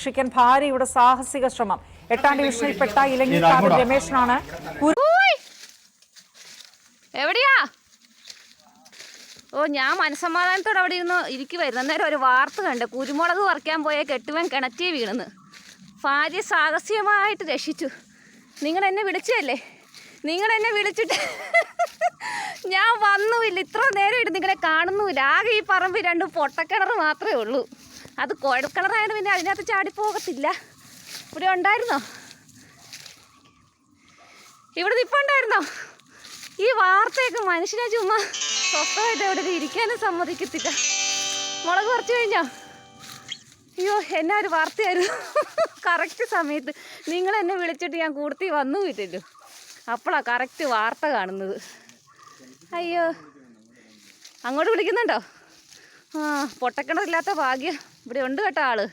രക്ഷിക്കാൻ ഭാര്യയുടെ സാഹസിക ശ്രമം. 8ാം ഡിവിഷനിൽപ്പെട്ട ഇലങ്ങിക്കാട് രമേശനാണ്. എവിടെയാ? ഞാൻ മനസ്സമാധാനത്തോടെ അവിടെ ഇരുന്ന് ഇരിക്കുവായിരുന്നു. അന്നേരം ഒരു വാർത്ത കണ്ട്, കുരുമുളക് പറിക്കാൻ പോയ കെട്ടുവൻ കിണറ്റിൽ വീണെന്ന്. ഭാര്യ സാഹസികമായിട്ട് രക്ഷിച്ചു. നിങ്ങളെന്നെ വിളിച്ചതല്ലേ? നിങ്ങളെന്നെ വിളിച്ചിട്ട് ഞാൻ വന്നുമില്ല. ഇത്ര നേരമായിട്ട് നിങ്ങളെ കാണുന്നുമില്ല. ആകെ ഈ പറമ്പിൽ 2 പൊട്ടക്കിണർ മാത്രമേ ഉള്ളൂ. അത് കുഴൽക്കിണറായത് പിന്നെ അതിനകത്ത് ചാടിപ്പോകത്തില്ല. ഇവിടെ ഉണ്ടായിരുന്നോ? ഇവിടെ നിൽപ്പുണ്ടായിരുന്നോ? ഈ വാർത്തയൊക്കെ മനുഷ്യനെ ചുമ്മാ സ്വസ്ഥമായിട്ട് എവിടെ ഇരിക്കാനും സമ്മതിക്കത്തില്ല. മുളക് പറിച്ചു കഴിഞ്ഞോ? അയ്യോ, എന്നാ ഒരു വാർത്തയായിരുന്നു. കറക്റ്റ് സമയത്ത് നിങ്ങളെന്നെ വിളിച്ചിട്ട് ഞാൻ കൂടത്തി വന്നുമില്ലല്ലോ. അപ്പോഴാണ് കറക്റ്റ് വാർത്ത കാണുന്നത്. അയ്യോ, അങ്ങോട്ട് വിളിക്കുന്നുണ്ടോ? പൊട്ടക്കിണറില്ലാത്ത ഭാഗ്യം ഇവിടെ ഉണ്ട് കേട്ടോ ആള്.